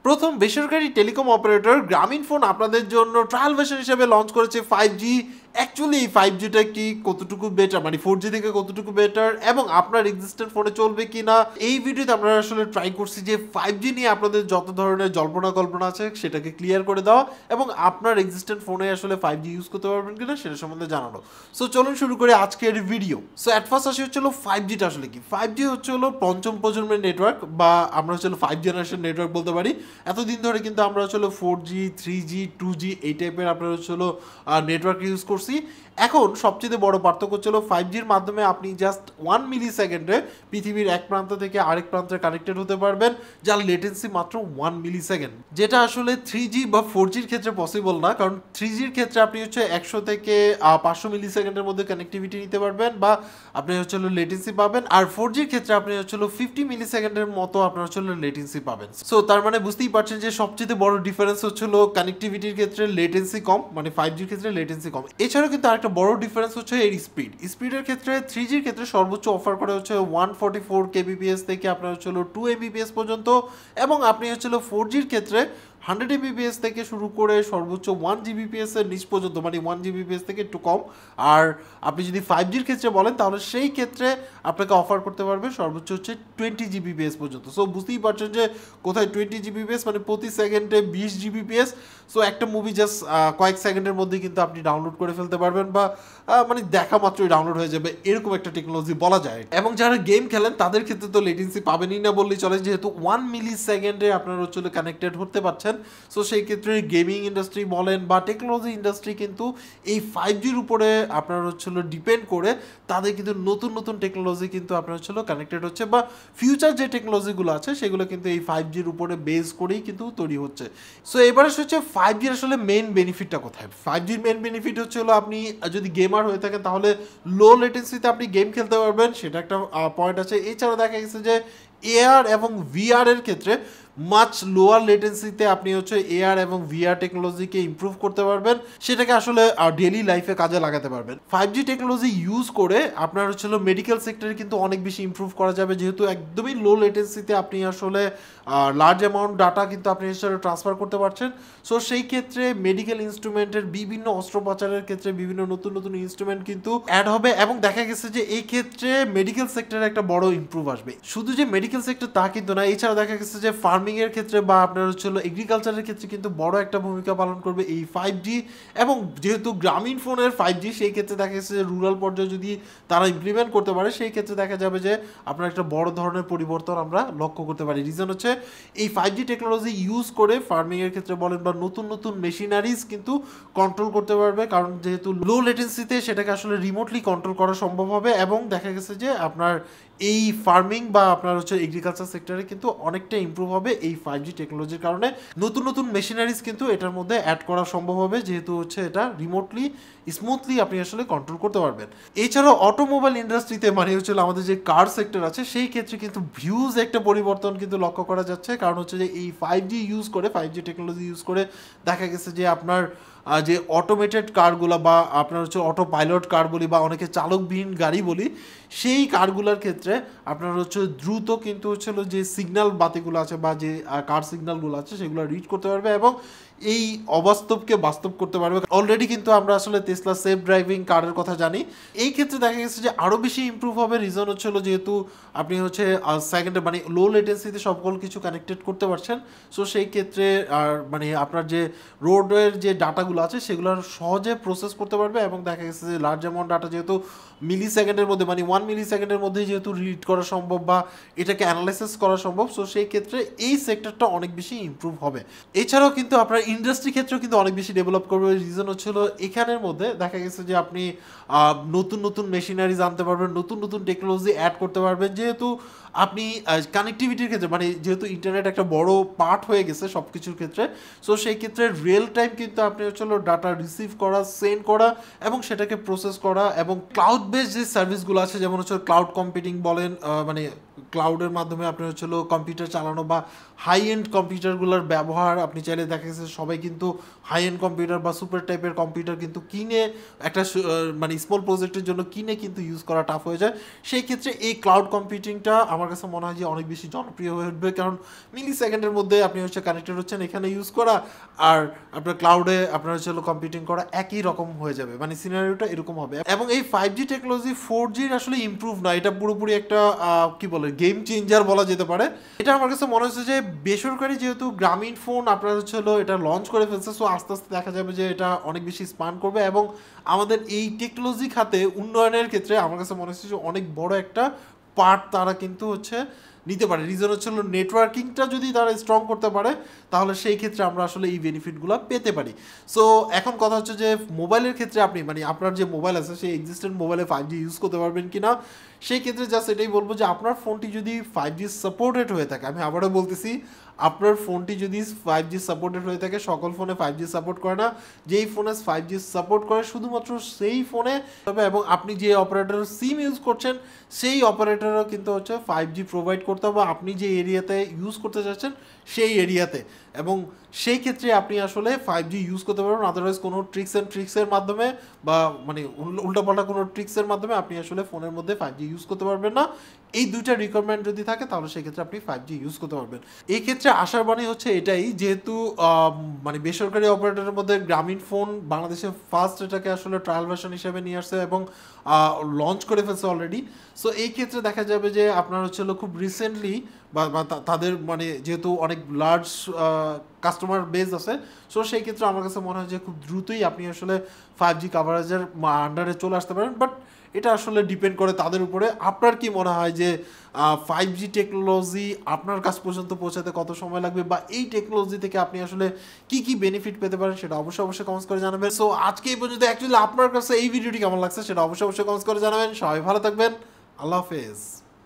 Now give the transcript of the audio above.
প্রথম বেসরকারি telecom operator Grameenphone আপনাদের জন্য ট্রায়াল ভার্সন হিসেবে লঞ্চ করেছে 5G। অ্যাকচুয়ালি এই 5Gটা কি কতটুকু বেটার, মানে 4G থেকে কতটুকু বেটার এবং আপনার এক্সিস্টেন্ট ফোনে চলবে কি না, এই ভিডিওতে আমরা আসলে ট্রাই করছি যে 5G নিয়ে আপনাদের যত ধরনের জল্পনা কল্পনা আছে সেটাকে ক্লিয়ার করে দেওয়া এবং আপনার এক্সিস্টেন্ট ফোনে আসলে 5G ইউজ করতে পারবেন কিনা সেটা সম্বন্ধে জানানো। সো চলুন শুরু করে আজকের ভিডিও। সো অ্যাট ফার্স্ট আসে হচ্ছিল 5Gটা আসলে কি। 5G হচ্ছে হলো পঞ্চম প্রজন্মের নেটওয়ার্ক বা আমরা হচ্ছে 5 জেনারেশন নেটওয়ার্ক বলতে পারি। এতদিন ধরে কিন্তু আমরা হচ্ছে 4G 3G 2G এই টাইপের আপনার হচ্ছে নেটওয়ার্ক ইউজ করছি। এখন সবচেয়ে বড় পার্থক্য ছিল 5Gর মাধ্যমে আপনি জাস্ট 1 মিলি সেকেন্ডে পৃথিবীর এক প্রান্ত থেকে আরেক প্রান্তে কানেক্টেড হতে পারবেন, যার লেটেন্সি মাত্র 1 মিলি সেকেন্ড, যেটা আসলে 3G বা 4Gর ক্ষেত্রে পসিবল না। কারণ 3Gর ক্ষেত্রে আপনি হচ্ছে 100 থেকে 500 মিলি সেকেন্ডের মধ্যে কানেক্টিভিটি নিতে পারবেন বা আপনি হচ্ছে লেটেন্সি পাবেন, আর 4Gর ক্ষেত্রে আপনি হচ্ছে 50 মিলি সেকেন্ডের মতো আপনার হচ্ছে লেটেন্সি পাবেন। সো তার মানে বুঝতেই পারছেন যে সবচেয়ে বড় ডিফারেন্স হচ্ছিল কানেক্টিভিটির ক্ষেত্রে লেটেন্সি কম, মানে 5Gর ক্ষেত্রে লেটেন্সি কম। এছাড়াও কিন্তু আরেকটা বড় ডিফারেন্স হচ্ছে এর স্পিডের ক্ষেত্রে 3Gর ক্ষেত্রে সর্বোচ্চ অফার করে হচ্ছে 144 kbps থেকে আপনার হচ্ছে 2 Mbps পর্যন্ত, এবং আপনি হচ্ছে 4Gর ক্ষেত্রে 100 Mbps থেকে শুরু করে সর্বোচ্চ 1 Gbps এর নিচ পর্যন্ত, মানে 1 Gbps থেকে একটু কম। আর আপনি যদি 5Gর ক্ষেত্রে বলেন তাহলে সেই ক্ষেত্রে আপনাকে অফার করতে পারবে সর্বোচ্চ হচ্ছে 20 Gbps পর্যন্ত। সো বুঝতেই পারছেন যে কোথায় 20 Gbps মানে প্রতি সেকেন্ডে 20 Gbps। সো একটা মুভি জাস্ট কয়েক সেকেন্ডের মধ্যে কিন্তু আপনি ডাউনলোড করে ফেলতে পারবেন বা মানে দেখা মাত্রই ডাউনলোড হয়ে যাবে, এরকম একটা টেকনোলজি বলা যায়। এবং যারা গেম খেলেন তাদের ক্ষেত্রে তো লেটেন্সি পাবেনই না বললেই চলে, যেহেতু 1 মিলি সেকেন্ডে আপনার হচ্ছে কানেক্টেড হতে পারছেন। সো সেই ক্ষেত্রে গেমিং ইন্ডাস্ট্রি বলেন বা টেকনোলজি ইন্ডাস্ট্রি কিন্তু এই 5Gর উপরে আপনার হচ্ছে ডিপেন্ড করে তাদের কিন্তু নতুন নতুন টেকনোলজি কিন্তু আপনার হচ্ছে কানেক্টেড হচ্ছে, বা ফিউচার যে টেকনোলজিগুলো আছে সেগুলো কিন্তু এই 5Gর উপরে বেস করেই কিন্তু তৈরি হচ্ছে। সো এবার হচ্ছে 5Gর আসলে মেইন বেনিফিটটা কোথায়। 5Gর মেইন বেনিফিট হচ্ছে আপনি যদি গেমার হয়ে থাকেন তাহলে লো লেটেন্সিতে আপনি গেম খেলতে পারবেন, সেটা একটা পয়েন্ট আছে। এছাড়া দেখা গেছে যে এআর এবং ভিআর এর ক্ষেত্রে মাচ লোয়ার লেটেন্সিতে আপনি হচ্ছে এআর এবং ভিআর টেকনোলজিকে ইমপ্রুভ করতে পারবেন, সেটাকে আসলে ডেইলি লাইফে কাজে লাগাতে পারবেন। 5G টেকনোলজি ইউজ করে আপনার হচ্ছে মেডিকেল সেক্টরে কিন্তু অনেক বেশি ইমপ্রুভ করা যাবে, যেহেতু একদমই লো লেটেন্সিতে আপনি আসলে লার্জ অ্যামাউন্ট ডাটা কিন্তু আপনি হিসেবে ট্রান্সফার করতে পারছেন। সো সেই ক্ষেত্রে মেডিকেল ইনস্ট্রুমেন্টের বিভিন্ন অস্ত্রোপচারের ক্ষেত্রে বিভিন্ন নতুন নতুন ইনস্ট্রুমেন্ট কিন্তু অ্যাড হবে, এবং দেখা গেছে যে এই ক্ষেত্রে মেডিকেল সেক্টরে একটা বড় ইমপ্রুভ আসবে। শুধু যে মেডিকেল সেক্টর তা কিন্তু না, এছাড়া দেখা গেছে যে ফার্মিং এর ক্ষেত্রে বা আপনার হচ্ছে এগ্রিকালচারের ক্ষেত্রে কিন্তু বড় একটা ভূমিকা পালন করবে এই 5G। এবং যেহেতু গ্রামীণ ফোনের 5G, সেই ক্ষেত্রে দেখা গেছে যে রুরাল পর্যায়ে যদি তারা ইমপ্লিমেন্ট করতে পারে সেই ক্ষেত্রে দেখা যাবে যে আপনার একটা বড় ধরনের পরিবর্তন আমরা লক্ষ্য করতে পারি। রিজন হচ্ছে এই 5G টেকনোলজি ইউজ করে ফার্মিং এর ক্ষেত্রে বলেন বা নতুন নতুন মেশিনারিজ কিন্তু কন্ট্রোল করতে পারবে, কারণ যেহেতু লো লেটেন্সিতে সেটাকে আসলে রিমোটলি কন্ট্রোল করা সম্ভব হবে। এবং দেখা গেছে যে আপনার এই ফার্মিং বা আপনার হচ্ছে এগ্রিকালচার সেক্টরে কিন্তু অনেকটা ইমপ্রুভ হবে এই 5G টেকনোলজির কারণে। নতুন নতুন মেশিনারিজ কিন্তু এটার মধ্যে অ্যাড করা সম্ভব হবে, যেহেতু হচ্ছে এটা রিমোটলি স্মুথলি আপনি আসলে কন্ট্রোল করতে পারবেন। এছাড়াও অটোমোবাইল ইন্ডাস্ট্রিতে মানে হচ্ছে আমাদের যে কার সেক্টর আছে সেই ক্ষেত্রে কিন্তু ভিউজ একটা পরিবর্তন কিন্তু লক্ষ্য করা যাচ্ছে, কারণ হচ্ছে যে এই 5G ইউজ করে 5G টেকনোলজি ইউজ করে দেখা গেছে যে আপনার যে অটোমেটেড কারগুলো বা আপনার হচ্ছে অটো পাইলট কার বলি বা অনেকে চালকবিহীন গাড়ি বলি, সেই কারগুলোর ক্ষেত্রে আপনার হচ্ছে দ্রুত কিন্তু হচ্ছে যে সিগন্যাল বাতিগুলো আছে বা যে কার সিগন্যালগুলো আছে সেগুলো রিচ করতে পারবে এবং এই অবাস্তবকে বাস্তব করতে পারবে। অলরেডি কিন্তু আমরা আসলে টেসলা সেফ ড্রাইভিং কারের কথা জানি। এই ক্ষেত্রে দেখা গেছে যে আরও বেশি ইমপ্রুভ হবে। রিজন হচ্ছিল যেহেতু আপনি হচ্ছে সেকেন্ডে মানে লো লেটেন্সিতে সকল কিছু কানেক্টেড করতে পারছেন। সো সেই ক্ষেত্রে মানে আপনার যে রোডের যে ডাটাগুলো আছে সেগুলো সহজে প্রসেস করতে পারবে, এবং দেখা গেছে যে লার্জ অ্যামাউন্ট ডাটা যেহেতু মিলি সেকেন্ডের মধ্যে মানে 1 মিলি সেকেন্ডের মধ্যেই যেহেতু রিড করা সম্ভব বা এটাকে অ্যানালাইসিস করা সম্ভব, সো সেই ক্ষেত্রে এই সেক্টরটা অনেক বেশি ইমপ্রুভ হবে। এছাড়াও কিন্তু আপনার ইন্ডাস্ট্রি ক্ষেত্রেও কিন্তু অনেক বেশি ডেভেলপ করবে। রিজন হচ্ছিল এখানের মধ্যে দেখা গেছে যে আপনি নতুন নতুন মেশিনারিজ আনতে পারবেন, নতুন নতুন টেকনোলজি অ্যাড করতে পারবেন, যেহেতু আপনি কানেক্টিভিটির ক্ষেত্রে মানে যেহেতু ইন্টারনেট একটা বড় পার্ট হয়ে গেছে সব কিছুর ক্ষেত্রে। সো সেই ক্ষেত্রে রিয়েল টাইম কিন্তু আপনি হচ্ছে ডাটা রিসিভ করা, সেন্ড করা এবং সেটাকে প্রসেস করা, এবং ক্লাউড বেস যে সার্ভিসগুলো আছে যেমন হচ্ছে ক্লাউড কম্পিউটিং বলেন, মানে ক্লাউডের মাধ্যমে আপনি হচ্ছে কম্পিউটার চালানো বা হাই এন্ড কম্পিউটারগুলোর ব্যবহার আপনি চাইলে দেখা গেছে সবাই কিন্তু হাই এন্ড কম্পিউটার বা সুপার টাইপের কম্পিউটার কিন্তু কিনে একটা মানে স্মল প্রজেক্টের জন্য কিনে কিন্তু ইউজ করা টাফ হয়ে যায়। সেই ক্ষেত্রে এই ক্লাউড কম্পিউটিংটা আমার কাছে মনে হয় যে অনেক বেশি জনপ্রিয় হয়ে উঠবে, কারণ মিলি সেকেন্ডের মধ্যে আপনি হচ্ছে কানেক্টেড হচ্ছেন এখানে ইউজ করা আর আপনার ক্লাউডে আপনার হচ্ছে কম্পিউটিং করা একই রকম হয়ে যাবে, মানে সিনারিওটা এরকম হবে। এবং এই 5G টেকনোলজি 4Gর আসলে ইমপ্রুভ না, এটা পুরোপুরি একটা কি বলে গেম চেঞ্জার বলা যেতে পারে। এটা আমার কাছে মনে হচ্ছে যে বেসরকারি যেহেতু গ্রামীণ ফোন আপনার হচ্ছে এটা লঞ্চ করে ফেলছে, সো আস্তে আস্তে দেখা যাবে যে এটা অনেক বেশি স্পান করবে এবং আমাদের এই টেকনোলজি খাতে উন্নয়নের ক্ষেত্রে আমার কাছে মনে হচ্ছে যে অনেক বড় একটা পার্ট তারা কিন্তু হচ্ছে নিতে পারে। রিজন হচ্ছে নেটওয়ার্কিংটা যদি তারা স্ট্রং করতে পারে তাহলে সেই ক্ষেত্রে আমরা আসলে এই বেনিফিটগুলো পেতে পারি। সো এখন কথা হচ্ছে যে মোবাইলের ক্ষেত্রে আপনি মানে আপনার যে মোবাইল আছে সেই এক্সিস্টেন্ট মোবাইলে 5G ইউজ করতে পারবেন কিনা, সেই ক্ষেত্রে জাস্ট এটাই বলবো যে আপনার ফোনটি যদি 5G সাপোর্টেড হয়ে থাকে, আমি আবারও বলতেছি আপনার ফোনটি যদি 5G সাপোর্টেড হয়ে থাকে, সকল ফোনে 5G সাপোর্ট করে না, যেই ফোনে 5G সাপোর্ট করে শুধুমাত্র সেই ফোনে তবে, এবং আপনি যে অপারেটর সিম ইউজ করছেন সেই অপারেটরও কিন্তু হচ্ছে 5G প্রোভাইড করতে হবে আপনি যে এরিয়াতে ইউজ করতে চাচ্ছেন সেই এরিয়াতে, এবং সেই ক্ষেত্রে আপনি আসলে 5G ইউজ করতে পারবেন। আদারওয়াইজ কোনো ট্রিক্সের মাধ্যমে বা মানে উল্টাপাল্টা কোনো ট্রিক্সের মাধ্যমে আপনি আসলে ফোনের মধ্যে 5G ইউজ করতে পারবেন না। এই দুইটা রিকোয়ারমেন্ট যদি থাকে তাহলে সেক্ষেত্রে আপনি 5G ইউজ করতে পারবেন। এই ক্ষেত্রে আশার বাণী হচ্ছে এটাই, যেহেতু মানে বেসরকারি অপারেটরের মধ্যে গ্রামীণ ফোন বাংলাদেশে ফার্স্ট এটাকে আসলে ট্রায়াল ভার্সন হিসেবে নিয়ে আসছে এবং লঞ্চ করে ফেলছে অলরেডি। সো এই ক্ষেত্রে দেখা যাবে যে আপনার হচ্ছে খুব রিসেন্টলি বা তাদের মানে যেহেতু অনেক লার্জ কাস্টমার বেস আছে, সো সেই ক্ষেত্রে আমার কাছে মনে হয় যে খুব দ্রুতই আপনি আসলে 5G কাভারেজের আন্ডারে চলে আসতে পারেন। বাট এটা আসলে ডিপেন্ড করে তাদের উপরে। আপনার কি মনে হয় যে 5G টেকনোলজি আপনার কাছ পর্যন্ত পৌঁছাতে কত সময় লাগবে, বা এই টেকনোলজি থেকে আপনি আসলে কি কি বেনিফিট পেতে পারেন সেটা অবশ্যই কমেন্টস করে জানাবেন। সো আজকে এই পর্যন্ত। অ্যাকচুয়ালি আপনার কাছে এই ভিডিওটি কেমন লাগছে সেটা অবশ্যই কমেন্টস করে জানাবেন। সবাই ভালো থাকবেন, আল্লাহ হাফেজ।